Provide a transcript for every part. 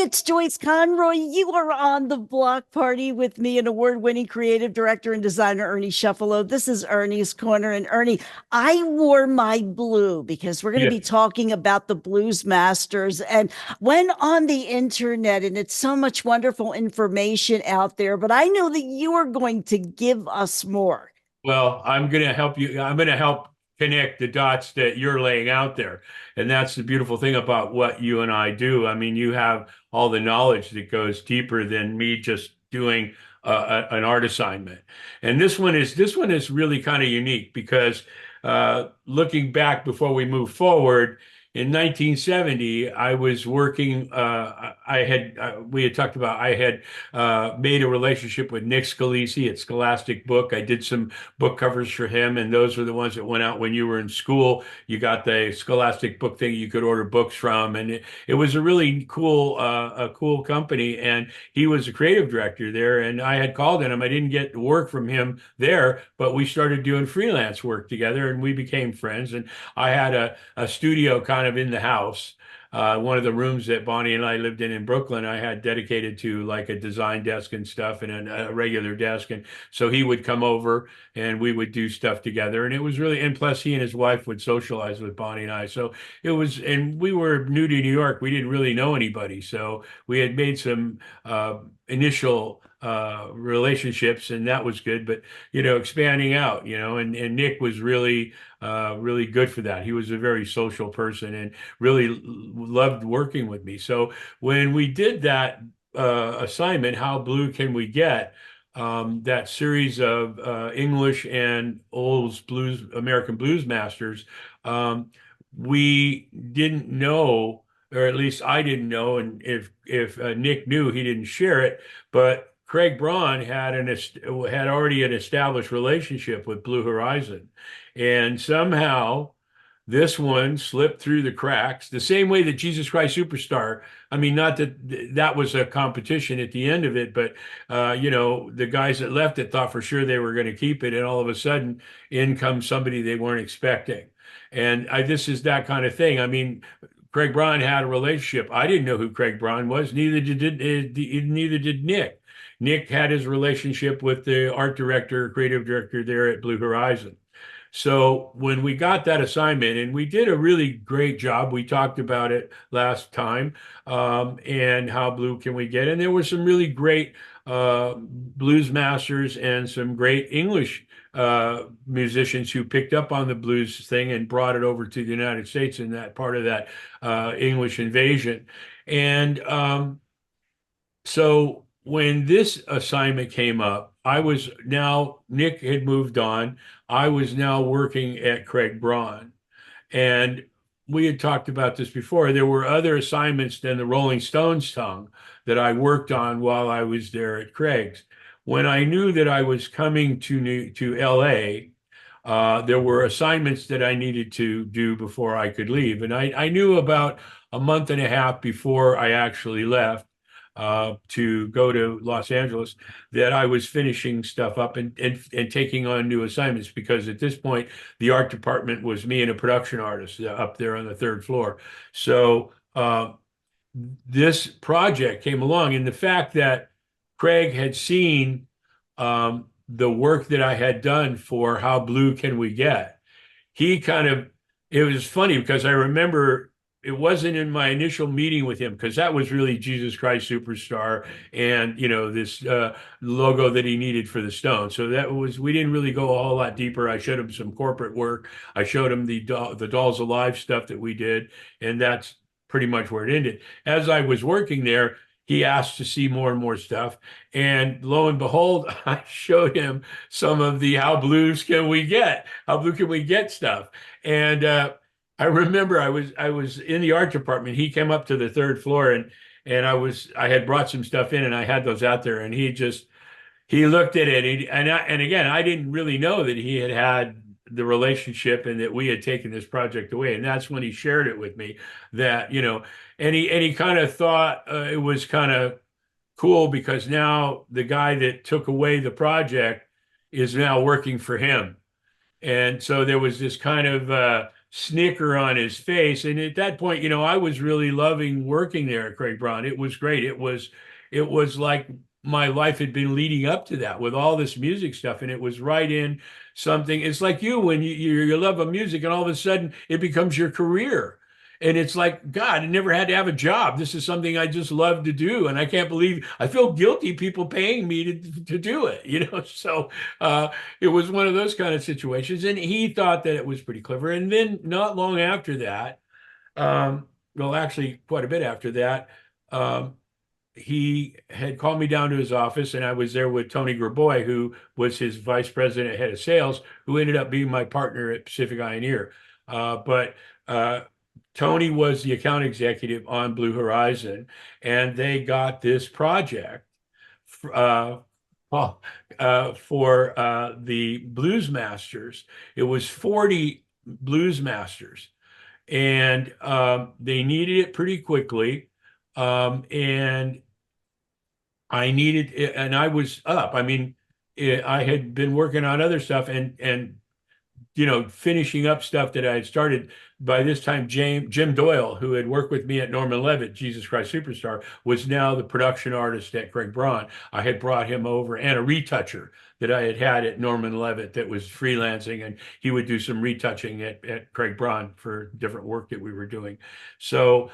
it's Joyce Conroy. You are on the block party with me and award-winning creative director and designer Ernie Cefalu. This is Ernie's Corner. And Ernie, I wore my blue because we're going to Yeah. be talking about the Blues Masters and went on the internet, and it's so much wonderful information out there. But I know that you are going to give us more. Well, I'm going to help you. I'm going to help connect the dots that you're laying out there. And that's the beautiful thing about what you and I do. I mean, you have all the knowledge that goes deeper than me just doing an art assignment. And this one is really kind of unique because looking back before we move forward, in 1970, I was working. We had talked about I had made a relationship with Nick Scalisi at Scholastic Book. I did some book covers for him, and those were the ones that went out when you were in school. You got the Scholastic Book thing you could order books from, and it was a really cool company. And he was a creative director there, and I had called him. I didn't get work from him there, but we started doing freelance work together, and we became friends. And I had a studio kind of in the house. One of the rooms that Bonnie and I lived in Brooklyn, I had dedicated to like a design desk and stuff and a regular desk. And so he would come over and we would do stuff together. And it was really, and plus he and his wife would socialize with Bonnie and I. So it was, and we were new to New York. We didn't really know anybody. So we had made some initial relationships, and that was good. But, expanding out, and Nick was really good for that. He was a very social person and really loved working with me. So when we did that assignment, How Blue Can We Get? That series of English and old American blues masters, we didn't know, or at least I didn't know, and if Nick knew, he didn't share it, but Craig Braun had already an established relationship with Blue Horizon, and somehow this one slipped through the cracks, the same way that Jesus Christ Superstar. I mean, not that that was a competition at the end of it, but the guys that left it thought for sure they were going to keep it, and all of a sudden, in comes somebody they weren't expecting. And this is that kind of thing. I mean, Craig Braun had a relationship. I didn't know who Craig Braun was. Neither did Nick. Nick had his relationship with the art director, creative director there at Blue Horizon. So when we got that assignment, and we did a really great job, we talked about it last time, and how blue can we get? And there were some really great blues masters and some great English musicians who picked up on the blues thing and brought it over to the United States in that part of that English invasion. And so when this assignment came up, Nick had moved on. I was now working at Craig Braun. And we had talked about this before. There were other assignments than the Rolling Stones song that I worked on while I was there at Craig's. When I knew that I was coming to LA, there were assignments that I needed to do before I could leave. And I knew about a month and a half before I actually left to go to Los Angeles that I was finishing stuff up and taking on new assignments, because at this point the art department was me and a production artist up there on the third floor. So this project came along, and the fact that Craig had seen the work that I had done for How Blue Can We Get, he kind of, it was funny because I remember it wasn't in my initial meeting with him, because that was really Jesus Christ Superstar and this logo that he needed for the Stone. So we didn't really go a whole lot deeper. I showed him some corporate work. I showed him the Dolls Alive stuff that we did, and that's pretty much where it ended. As I was working there, he asked to see more and more stuff. And lo and behold, I showed him some of the How Blue Can We Get stuff. And I remember I was in the art department. He came up to the third floor, and I had brought some stuff in, and I had those out there, and he looked at it, and again, I didn't really know that he had the relationship and that we had taken this project away. And that's when he shared it with me, that and he kind of thought it was kind of cool, because now the guy that took away the project is now working for him. And so there was this kind of snicker on his face. And at that point, I was really loving working there at Craig Braun. It was great. It was like my life had been leading up to that with all this music stuff, and it was right in something. It's like you when you love a music, and all of a sudden it becomes your career. And it's like, God, I never had to have a job. This is something I just love to do. And I can't believe I feel guilty people paying me to do it. So it was one of those kind of situations. And he thought that it was pretty clever. And then not long after that, well, actually, quite a bit after that, um, he had called me down to his office, and I was there with Tony Graboy, who was his vice president, head of sales, who ended up being my partner at Pacific Ioneer. But Tony was the account executive on Blue Horizon, and they got this project uh, well, for the Blues Masters. It was 40 Blues Masters, and they needed it pretty quickly. And I needed it, and I was up. I mean, I had been working on other stuff and finishing up stuff that I had started. By this time, Jim Doyle, who had worked with me at Norman Levitt, Jesus Christ Superstar, was now the production artist at Craig Braun. I had brought him over, and a retoucher that I had had at Norman Levitt that was freelancing, and he would do some retouching at Craig Braun for different work that we were doing. So,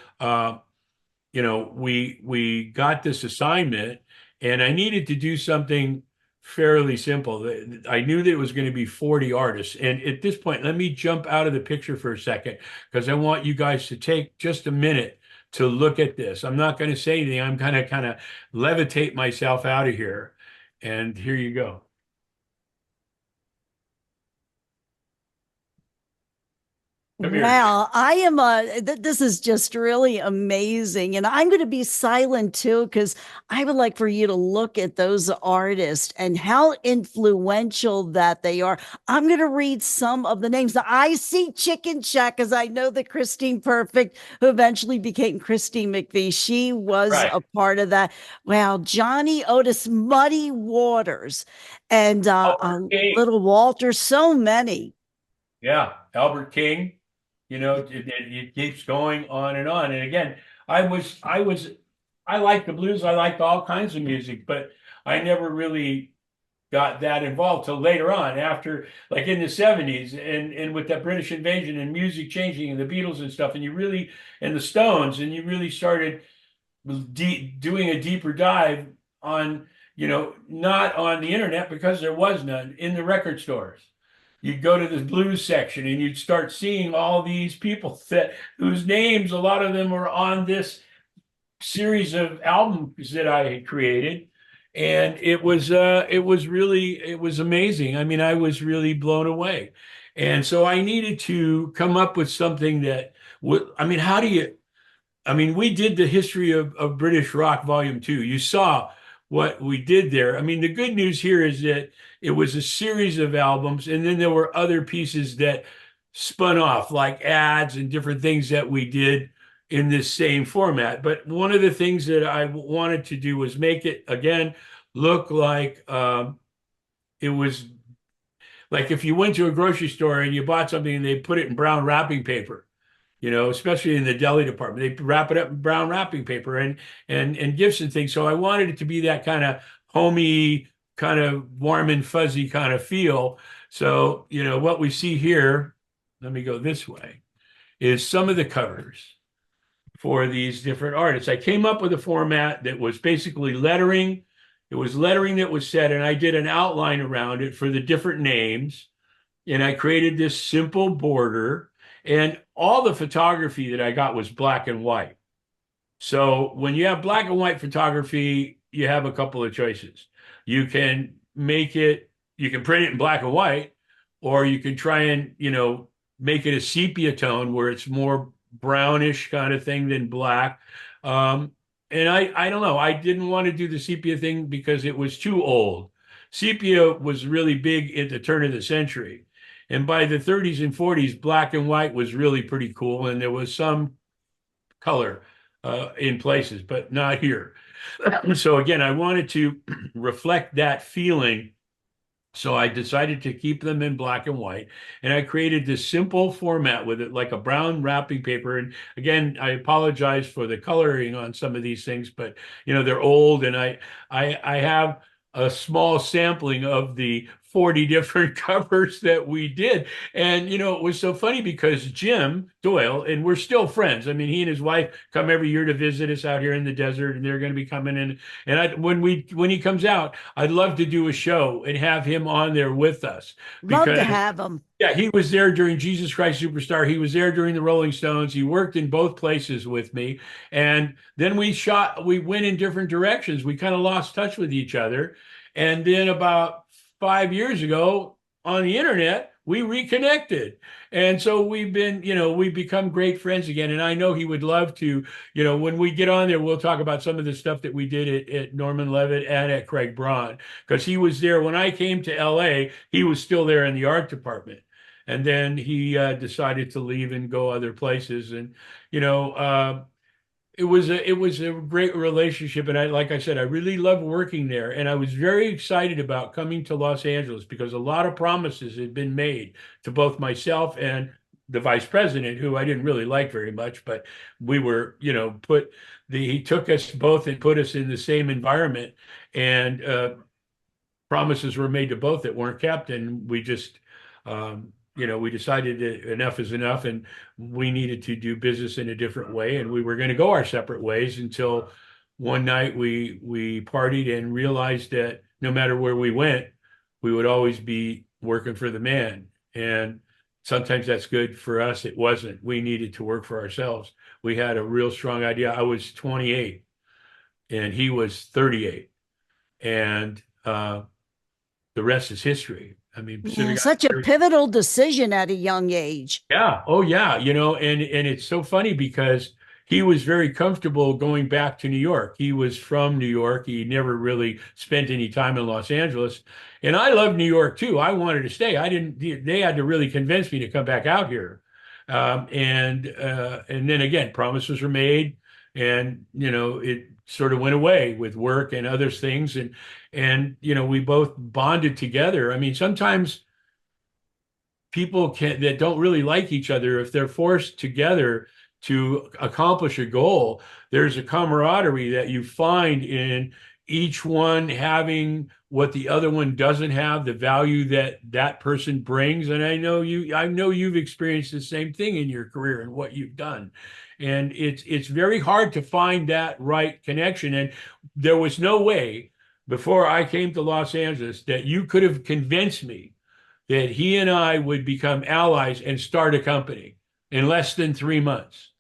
we got this assignment, and I needed to do something fairly simple. I knew that it was going to be 40 artists. And at this point, let me jump out of the picture for a second, because I want you guys to take just a minute to look at this. I'm not going to say anything. I'm going to kind of levitate myself out of here. And here you go. Come here. Wow, I am this is just really amazing. And I'm going to be silent too, because I would like for you to look at those artists and how influential that they are. I'm going to read some of the names. Now, I see Chicken Shack, because I know that Christine Perfect, who eventually became Christine McVie, she was Right. a part of that. Wow, Johnny Otis, Muddy Waters, and Albert King. Little Walter, so many. Yeah. Albert King. It keeps going on and on. And again, I liked the blues. I liked all kinds of music, but I never really got that involved till later on, after, like, in the 70s, and with that British invasion and music changing and the Beatles and stuff, and the Stones, and you really started doing a deeper dive on, not on the internet, because there was none, in the record stores. You'd go to the blues section, and you'd start seeing all these people whose names, a lot of them were on this series of albums that I had created. And it was amazing. I mean, I was really blown away. And so I needed to come up with something that would, I mean, we did the history of British rock volume 2. You saw what we did there. I mean, the good news here is that it was a series of albums, and then there were other pieces that spun off, like ads and different things that we did in this same format. But one of the things that I wanted to do was make it, again, look like it was like if you went to a grocery store and you bought something and they put it in brown wrapping paper, especially in the deli department. They wrap it up in brown wrapping paper and gifts and things. So I wanted it to be that kind of homey, kind of warm and fuzzy kind of feel. So, what we see here, let me go this way, is some of the covers for these different artists. I came up with a format that was basically lettering. It was lettering that was set, and I did an outline around it for the different names. And I created this simple border, and all the photography that I got was black and white. So when you have black and white photography, you have a couple of choices. You can you can print it in black and white, or you can try and, make it a sepia tone where it's more brownish kind of thing than black. And I don't know, I didn't want to do the sepia thing because it was too old. Sepia was really big at the turn of the century. And by the 30s and 40s, black and white was really pretty cool. And there was some color in places, but not here. So again, I wanted to reflect that feeling So I decided to keep them in black and white, and I created this simple format with it, like a brown wrapping paper. And again, I apologize for the coloring on some of these things, but they're old, and I have a small sampling of the 40 different covers that we did. And it was so funny because Jim Doyle, and we're still friends. I mean, he and his wife come every year to visit us out here in the desert, and they're going to be coming in. And when he comes out, I'd love to do a show and have him on there with us Love to because, have them. yeah, he was there during Jesus Christ Superstar. He was there during the Rolling Stones. He worked in both places with me. And then we went in different directions. We kind of lost touch with each other. And then about 5 years ago on the internet, we reconnected. And so we've become great friends again. And I know he would love to, when we get on there, we'll talk about some of the stuff that we did at Norman Levitt and at Craig Braun, because he was there when I came to LA. He was still there in the art department. And then he decided to leave and go other places. And, you know, it was a great relationship, and like I said, I really loved working there, and I was very excited about coming to Los Angeles because a lot of promises had been made to both myself and the vice president, who I didn't really like very much, but we were, he took us both and put us in the same environment, and promises were made to both that weren't kept, and we just, we decided that enough is enough, and we needed to do business in a different way, and we were going to go our separate ways until one night we partied and realized that no matter where we went, we would always be working for the man, and sometimes that's good for us. It wasn't. We needed to work for ourselves. We had a real strong idea. I was 28, and he was 38, and the rest is history. I mean, Yeah, Pacific such a Islander. pivotal decision at a young age. Yeah. Oh, yeah. And it's so funny because he was very comfortable going back to New York. He was from New York. He never really spent any time in Los Angeles. And I love New York too. I wanted to stay. I didn't, they had to really convince me to come back out here. And then again, promises were made, and it sort of went away with work and other things. And we both bonded together. I mean, sometimes people that don't really like each other, if they're forced together to accomplish a goal, there's a camaraderie that you find in each one having what the other one doesn't have, the value that that person brings. And I know you've experienced the same thing in your career and what you've done. And it's very hard to find that right connection. And there was no way before I came to Los Angeles that you could have convinced me that he and I would become allies and start a company in less than 3 months.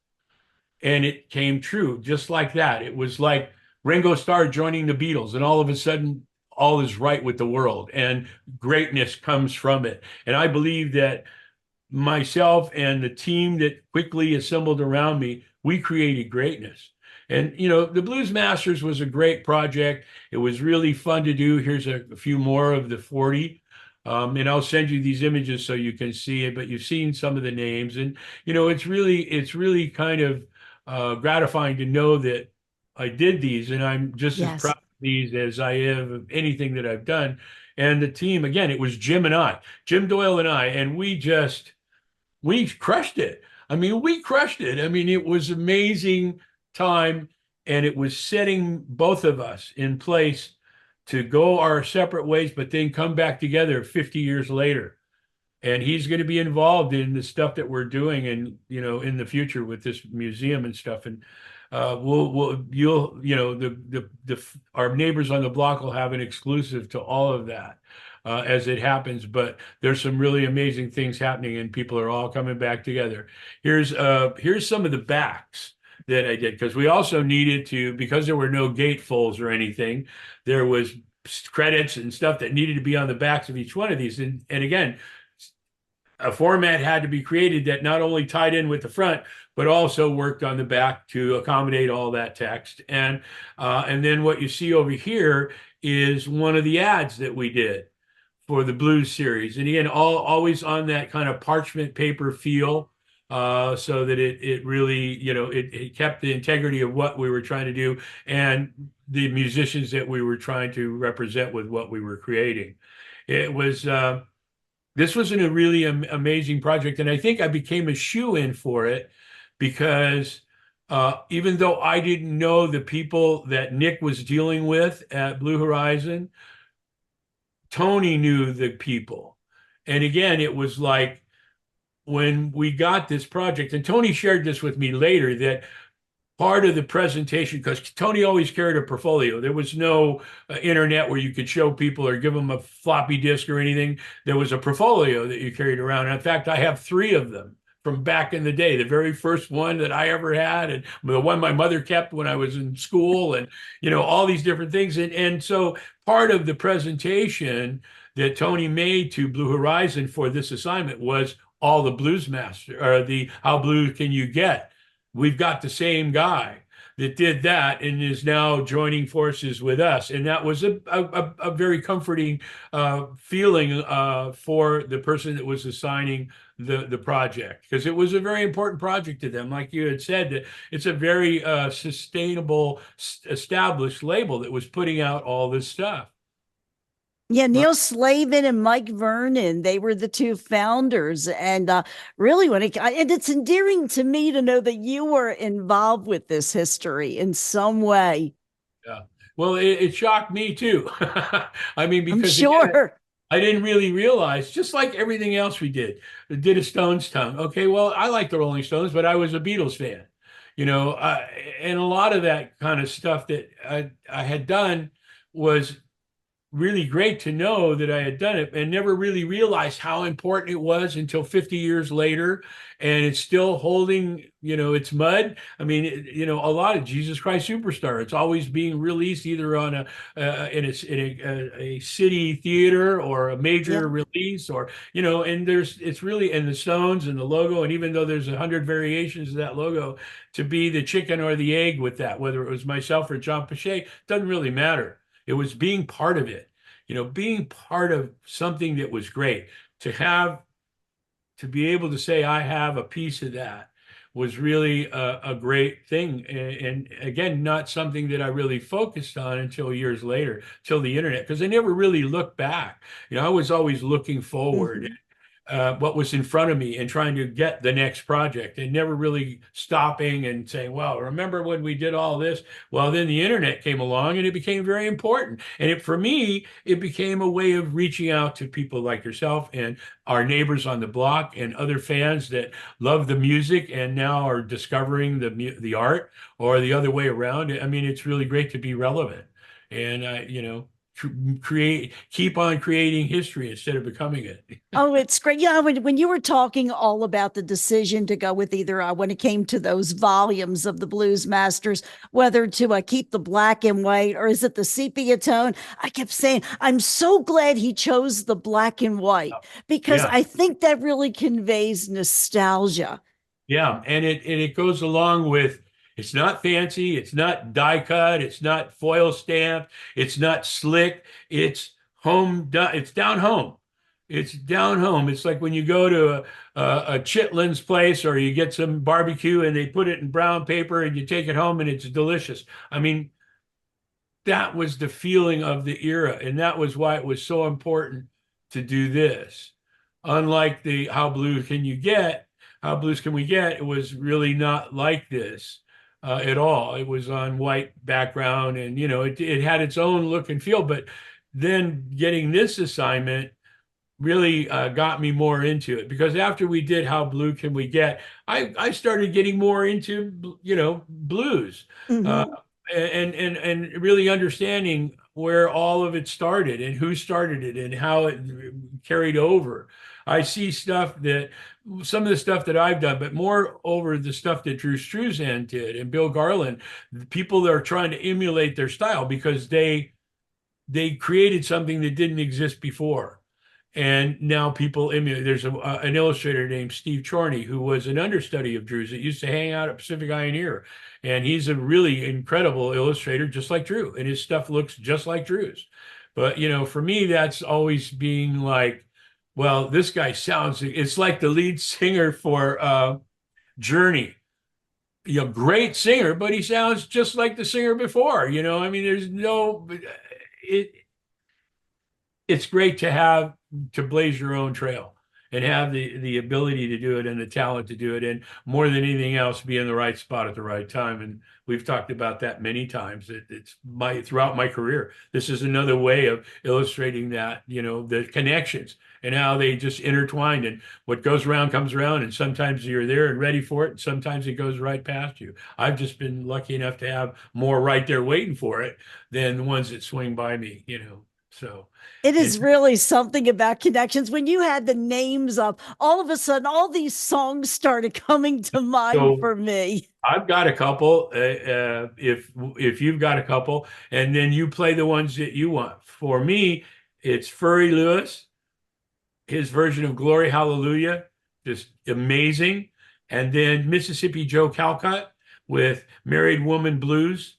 And it came true just like that. It was like Ringo Starr joining the Beatles, and all of a sudden, all is right with the world, and greatness comes from it. And I believe that myself and the team that quickly assembled around me, we created greatness. And the Blues Masters was a great project. It was really fun to do. Here's a few more of the 40. And I'll send you these images so you can see it, but you've seen some of the names. And it's really kind of gratifying to know that I did these, and I'm just as Yes. proud of these as I am of anything that I've done. And the team, again, it was Jim Doyle and I, and we crushed it. I mean, we crushed it. I mean, it was amazing time, and it was setting both of us in place to go our separate ways, but then come back together 50 years later. And he's going to be involved in the stuff that we're doing, and in the future with this museum and stuff. And our neighbors on the block will have an exclusive to all of that as it happens. But there's some really amazing things happening, and people are all coming back together. Here's some of the backs that I did, because we also needed to, because there were no gatefolds or anything, there was credits and stuff that needed to be on the backs of each one of these. And again, a format had to be created that not only tied in with the front, but also worked on the back to accommodate all that text. And then what you see over here is one of the ads that we did for the Blues series. And again, always on that kind of parchment paper feel, so that it really, it kept the integrity of what we were trying to do and the musicians that we were trying to represent with what we were creating. It was this was a really amazing project, and I think I became a shoe-in for it because even though I didn't know the people that Nick was dealing with at Blue Horizon, Tony knew the people. And again, it was like when we got this project, and Tony shared this with me later, that part of the presentation, because Tony always carried a portfolio. There was no internet where you could show people or give them a floppy disk or anything. There was a portfolio that you carried around. And in fact, I have three of them from back in the day. The very first one that I ever had, and the one my mother kept when I was in school, and all these different things. And so part of the presentation that Tony made to Blue Horizon for this assignment was all the blues master, or the how blue can you get. We've got the same guy that did that and is now joining forces with us. And that was a very comforting feeling for the person that was assigning the project, because it was a very important project to them. Like you had said, that it's a very sustainable, established label that was putting out all this stuff. Yeah, Neil Slavin and Mike Vernon, they were the two founders. And really, and it's endearing to me to know that you were involved with this history in some way. Yeah. Well, it shocked me too. I mean, I'm because again, sure. I didn't really realize, just like everything else we did a Stones tongue. Okay, well, I like the Rolling Stones, but I was a Beatles fan, and a lot of that kind of stuff that I had done was really great to know that I had done it, and never really realized how important it was until 50 years later. And it's still holding, its mud. I mean, a lot of Jesus Christ Superstar, it's always being released either on a city theater or a major Yeah. release, or, and it's really, and the Stones and the logo. And even though there's 100 variations of that logo, to be the chicken or the egg with that, whether it was myself or John Pache, doesn't really matter. It was being part of it, being part of something that was great. To be able to say I have a piece of that was really a great thing. And again, not something that I really focused on until years later, till the internet, because I never really looked back. I was always looking forward, Mhm. what was in front of me and trying to get the next project, and never really stopping and saying, well, remember when we did all this? Well, then the internet came along and it became very important. And for me, it became a way of reaching out to people like yourself and our neighbors on the block and other fans that love the music and now are discovering the art, or the other way around. I mean, it's really great to be relevant and, keep on creating history instead of becoming it. Oh, it's great. Yeah, when you were talking all about the decision to go with either when it came to those volumes of the Blues Masters, whether to keep the black and white or is it the sepia tone, I kept saying, I'm so glad he chose the black and white because Yeah. I think that really conveys nostalgia. Yeah, and it goes along with, it's not fancy, it's not die cut, it's not foil stamped, it's not slick, it's home done, it's down home. It's down home. It's like when you go to a Chitlin's place, or you get some barbecue and they put it in brown paper and you take it home and it's delicious. I mean, that was the feeling of the era, and that was why it was so important to do this. Unlike the how blues can we get, it was really not like this at all. It was on white background, and it had its own look and feel. But then getting this assignment really got me more into it, because after we did How Blue Can We Get, I started getting more into blues, uh, Hmm. and really understanding where all of it started and who started it and how it carried over. I see some of the stuff that I've done, but more over the stuff that Drew Struzan did and Bill Garland, the people that are trying to emulate their style, because they created something that didn't exist before. And now people emulate. There's an illustrator named Steve Chorney, who was an understudy of Drew's, that used to hang out at Pacific Eye. And he's a really incredible illustrator, just like Drew. And his stuff looks just like Drew's. But, for me, that's always being like, well, this guy it's like the lead singer for Journey. Great singer, but he sounds just like the singer before. I mean, it it's great to have to blaze your own trail and have the ability to do it and the talent to do it, and more than anything else, be in the right spot at the right time. And we've talked about that many times. It's my throughout my career. This is another way of illustrating that, the connections and how they just intertwined, and what goes around comes around, and sometimes you're there and ready for it, and sometimes it goes right past you. I've just been lucky enough to have more right there waiting for it than the ones that swing by me. So It and is really something about connections. When you had the names up, all of a sudden, all these songs started coming to mind so for me. I've got a couple. If you've got a couple, and then you play the ones that you want. For me, it's Furry Lewis, his version of Glory Hallelujah, just amazing. And then Mississippi Joe Calcutt with Married Woman Blues.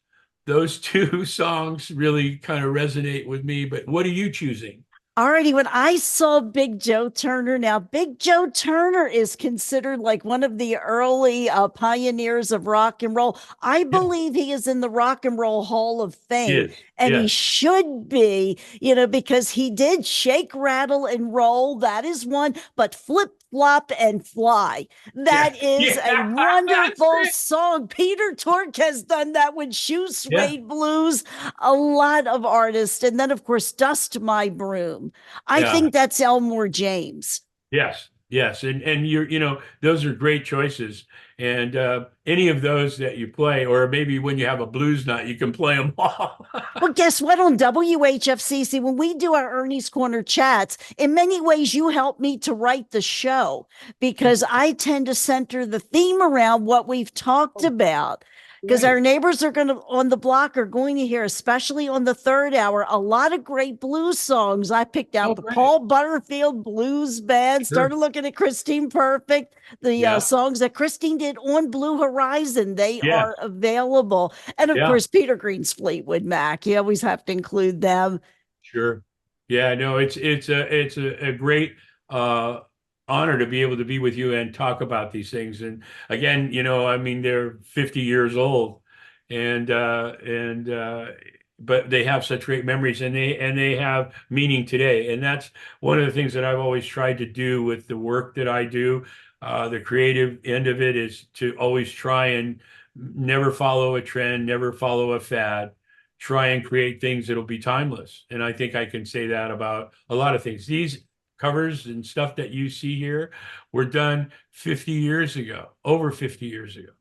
Those two songs really kind of resonate with me. But what are you choosing? Alrighty, when I saw Big Joe Turner, now Big Joe Turner is considered like one of the early pioneers of rock and roll. I Yeah, believe he is in the Rock and Roll Hall of he Fame, is. and he Yes. should be, because he did shake, rattle, and roll. That is one, but flip, flop, and fly. Yeah. That is Yeah. a That's wonderful great. song. Peter Tork has done that with Shoe Yeah. Suede Blues, a lot of artists. And then, of course, Dust My Broom. I Yeah. think that's Elmore James. Yes, yes, and those are great choices, and any of those that you play, or maybe when you have a blues night, you can play them all. Well, guess what? On WHFCC, when we do our Ernie's Corner chats, in many ways, you help me to write the show because I tend to center the theme around what we've talked Oh, about. Because our great. neighbors are going to on the block are going to hear, especially on the third hour, a lot of great blues songs. I picked Oh, out the great. Paul Butterfield Blues Band, Sure. started looking at Christine Perfect, the Yeah. songs that Christine did on Blue Horizon. They Yeah. are available. And of Yeah. course, Peter Green's Fleetwood Mac. You always have to include them. Sure. Yeah, no, it's a great uh honor to be able to be with you and talk about these things. And again, I mean, they're 50 years old, and but they have such great memories, and they have meaning today. And that's one of the things that I've always tried to do with the work that I do. The creative end of it is to always try and never follow a trend, never follow a fad, try and create things that'll be timeless. And I think I can say that about a lot of things. These covers and stuff that you see here were done 50 years ago, over 50 years ago.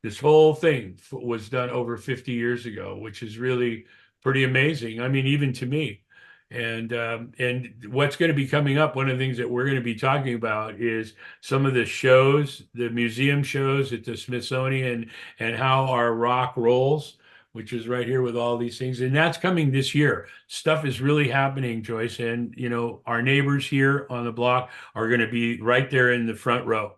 This whole thing was done over 50 years ago, which is really pretty amazing. I mean, even to me. And what's going to be coming up, one of the things that we're going to be talking about is some of the shows, the museum shows at the Smithsonian, and how our rock rolls, which is right here with all these things. And that's coming this year. Stuff is really happening, Joyce. And our neighbors here on the block are going to be right there in the front row.